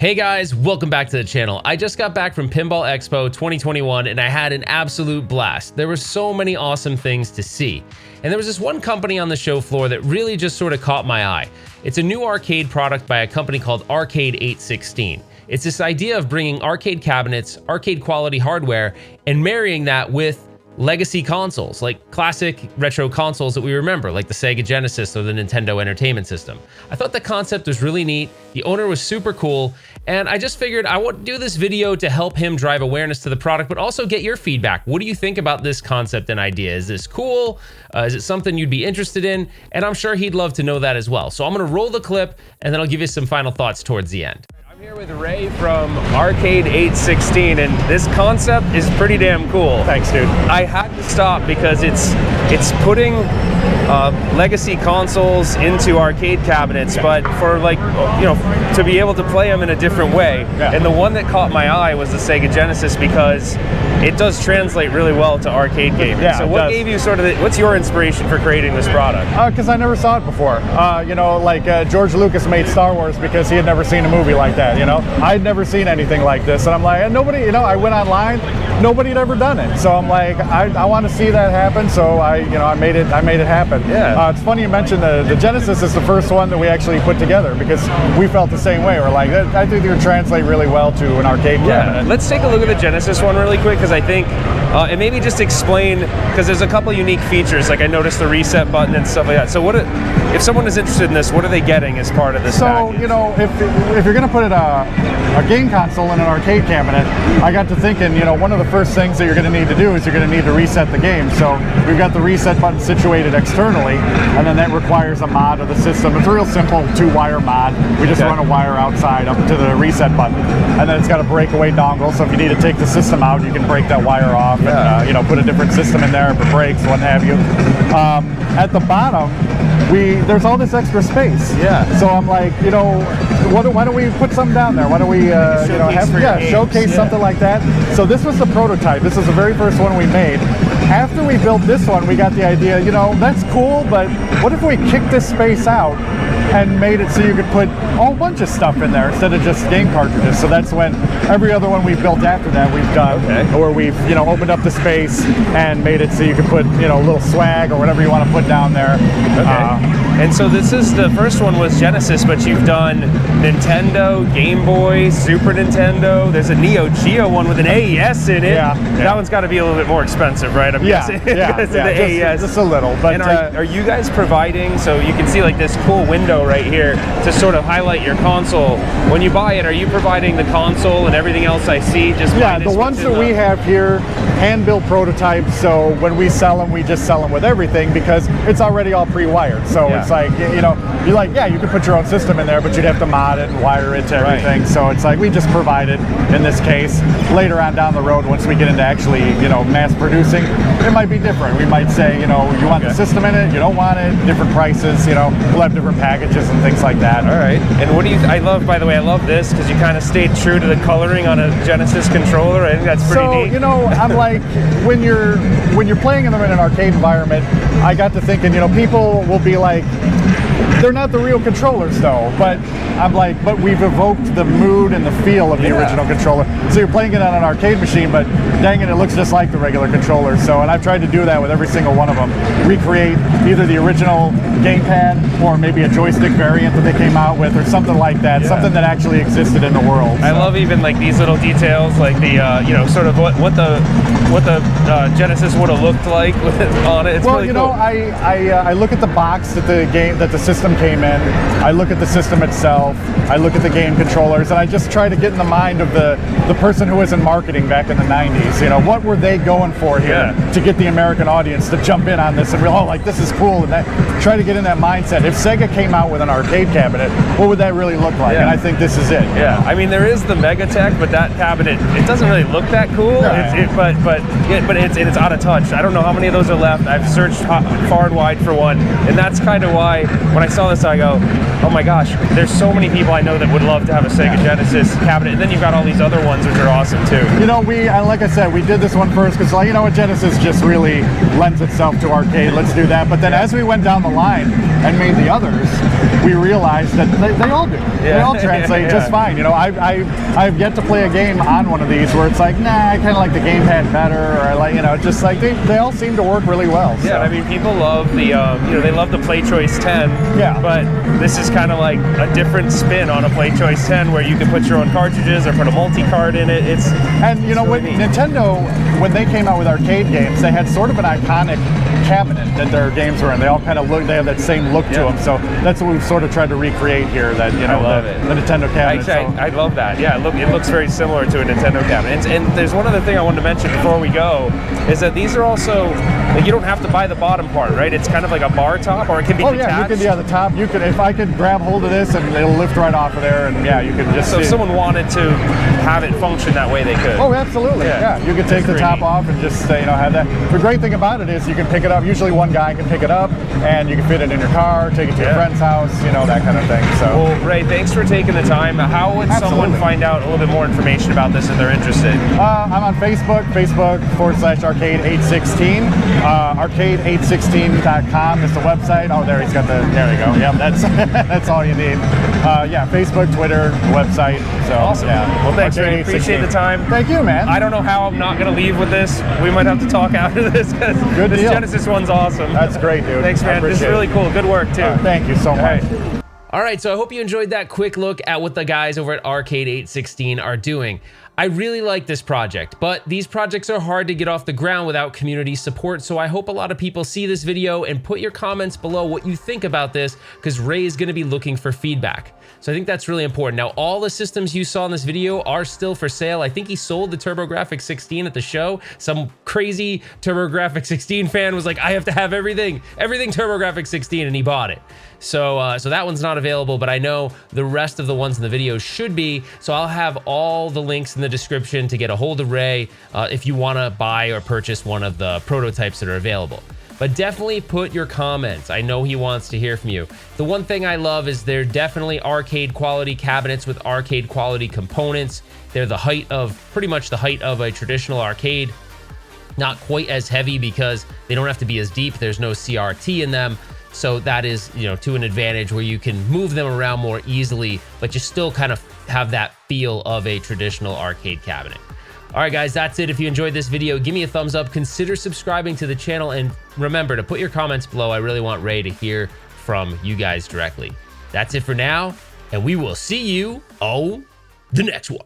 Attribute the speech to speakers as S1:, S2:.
S1: Hey guys, welcome back to the channel. I just got back from Pinball Expo 2021 and I had an absolute blast. There were so many awesome things to see. And there was this one company on the show floor that really just sort of caught my eye. It's a new arcade product by a company called Arcade 816. It's this idea of bringing arcade cabinets, arcade quality hardware, and marrying that with legacy consoles, like classic retro consoles that we remember, like the Sega Genesis or the Nintendo Entertainment System. I thought the concept was really neat, the owner was super cool, and I just figured I would do this video to help him drive awareness to the product, but also get your feedback. What do you think about this concept and idea? Is this cool? Is it something you'd be interested in? And I'm sure he'd love to know that as well. So I'm gonna roll the clip, and then I'll give you some final thoughts towards the end. I'm here with Ray from Arcade 816, and this concept is pretty damn cool.
S2: Thanks, dude.
S1: I had to stop because it's putting legacy consoles into arcade cabinets, but for to be able to play them in a different way.
S2: Yeah.
S1: And the one that caught my eye was the Sega Genesis because it does translate really well to arcade gaming.
S2: Yeah,
S1: so what gave you what's your inspiration for creating this product?
S2: Because I never saw it before. George Lucas made Star Wars because he had never seen a movie like that, I'd never seen anything like this. And I'm like, and nobody, I went online, nobody had ever done it. So I'm like, I want to see that happen. So I made it happen.
S1: Yeah.
S2: It's funny you mentioned the Genesis is the first one that we actually put together because we felt the same way. We're like, I think it would translate really well to an arcade cabinet.
S1: Let's take a look at the Genesis one really quick, because I think, and maybe just explain, because there's a couple unique features, like I noticed the reset button and stuff like that. So if someone is interested in this, what are they getting as part of this package?
S2: If you're going to put a game console in an arcade cabinet, I got to thinking, one of the first things that you're going to need to do is you're going to need to reset the game. So we've got the reset button situated externally, and then that requires a mod of the system. It's a real simple 2-wire mod. We just run a wire outside up to the reset button, and then it's got a breakaway dongle. So if you need to take the system out, you can break that wire off and put a different system in there if it breaks, what have you. At the bottom, there's all this extra space.
S1: Yeah.
S2: So I'm like, why don't we put something down there? Why don't we, showcase something like that? So this was the prototype. This is the very first one we made. After we built this one, we got the idea, that's cool, but what if we kicked this space out and made it so you could put a whole bunch of stuff in there instead of just game cartridges? So that's when every other one we've built after that we've done, where we've opened up the space and made it so you could put a little swag or whatever you want to put down there.
S1: And so the first one was Genesis, but you've done Nintendo, Game Boy, Super Nintendo. There's a Neo Geo one with an AES in it.
S2: Yeah.
S1: That one's got to be a little bit more expensive, right? I'm guessing. AES.
S2: Just a little. But
S1: and are you guys providing, so you can see like this cool window right here to sort of highlight your console. When you buy it, are you providing the console and everything else I see?
S2: The ones that we have here, hand-built prototypes, so when we sell them, we just sell them with everything because it's already all pre-wired. So it's like, you're like, you could put your own system in there, but you'd have to mod it and wire it to everything. Right. So it's like, we just provide it in this case. Later on down the road, once we get into actually, mass producing, it might be different. We might say, you want the system in it, you don't want it, different prices, we'll have different packages and things like that.
S1: All right. And what do you, by the way, I love this because you kind of stayed true to the coloring on a Genesis controller. I think that's pretty neat.
S2: I'm like, when you're playing them in an arcade environment, I got to thinking, people will be like, they're not the real controllers though, but I'm like, but we've evoked the mood and the feel of the original controller. So you're playing it on an arcade machine, but dang it looks just like the regular controller. So, and I've tried to do that with every single one of them. Recreate either the original gamepad or maybe a joystick variant that they came out with or something like that, something that actually existed in the world.
S1: I love even like these little details, like the, sort of what the Genesis would have looked like on it. It's really cool.
S2: I look at the box that the system came in. I look at the system itself. I look at the game controllers, and I just try to get in the mind of the person who was in marketing back in the 90s. What were they going for here to get the American audience to jump in on this and realize, this is cool, and try to get in that mindset. If Sega came out with an arcade cabinet, what would that really look like? And I think this is it.
S1: Yeah, I mean, there is the Megatech, but that cabinet, it doesn't really look that cool. Right. But it's out of touch. I don't know how many of those are left. I've searched far and wide for one, and that's kind of why when I saw
S3: saw this, I go, oh my gosh, there's so many people I know that would love to have a Sega Genesis cabinet. And then you've got all these other ones which are awesome too.
S2: You know, like I said, we did this one first because, like, you know, Genesis just really lends itself to arcade. Let's do that. But then as we went down the line and made the others, we realized that they all do. They all translate just fine. You know, I've yet to play a game on one of these where it's like, nah, I kind of like the gamepad better, or I like, you know, just like they all seem to work really well.
S3: Yeah,
S2: so.
S3: I mean, people love the, you know, they love the PlayChoice 10.
S2: Yeah.
S3: But this is kind of like a different spin on a PlayChoice 10 where you can put your own cartridges or put a multi-card in it.
S2: And you know, when Nintendo, when they came out with arcade games, they had sort of an iconic cabinet that their games were in. They all kind of look, they have that same look to them. So that's what we've sort of tried to recreate here. That, you know, the Nintendo cabinet.
S3: I love that. Yeah, it looks very similar to a Nintendo cabinet. And there's one other thing I wanted to mention before we go, is that these are also, like, you don't have to buy the bottom part, right? It's kind of like a bar top, or it can be detached.
S2: Yeah, you could, yeah, the top. You could, if I could grab hold of this and it'll lift right off of there, and yeah, you could just.
S3: So if someone wanted to have it function that way, they could.
S2: Oh, absolutely. Yeah, you could take the top off and just you know, have that. The great thing about it is you can pick it up. Usually one guy can pick it up, and you can fit it in your car, take it to your friend's house, you know, that kind of thing. So.
S3: Well, Ray, thanks for taking the time. How would someone find out a little bit more information about this if they're interested?
S2: I'm on Facebook, Facebook.com/arcade816. Arcade816.com is the website. Oh, there he's got the. There we go. Yep, that's that's all you need. Yeah, Facebook, Twitter, website. So
S3: awesome.
S2: Yeah.
S3: Well, thanks, Ray. Appreciate the time.
S2: Thank you, man.
S3: I don't know how I'm not going to leave with this. We might have to talk after this because this Genesis one's awesome.
S2: That's great, dude.
S3: Thanks, man. This is really cool. Good work too.
S2: Thank you so much.
S1: All right, so I hope you enjoyed that quick look at what the guys over at Arcade816 are doing. I really like this project, but these projects are hard to get off the ground without community support, so I hope a lot of people see this video and put your comments below what you think about this, because Ray is going to be looking for feedback. So I think that's really important. Now, all the systems you saw in this video are still for sale. I think he sold the TurboGrafx 16 at the show. Some crazy TurboGrafx 16 fan was like, I have to have everything TurboGrafx 16, and he bought it. So that one's not available, but I know the rest of the ones in the video should be. So I'll have all the links in the description to get a hold of Ray if you want to buy or purchase one of the prototypes that are available. But definitely put your comments. I know he wants to hear from you. The one thing I love is they're definitely arcade quality cabinets with arcade quality components. They're the height of, pretty much the height of a traditional arcade. Not quite as heavy because they don't have to be as deep. There's no CRT in them. So that is, you know, to an advantage where you can move them around more easily, but you still kind of have that feel of a traditional arcade cabinet. All right, guys, that's it. If you enjoyed this video, give me a thumbs up, consider subscribing to the channel, and remember to put your comments below. I really want Ray to hear from you guys directly. That's it for now, and we will see you on the next one.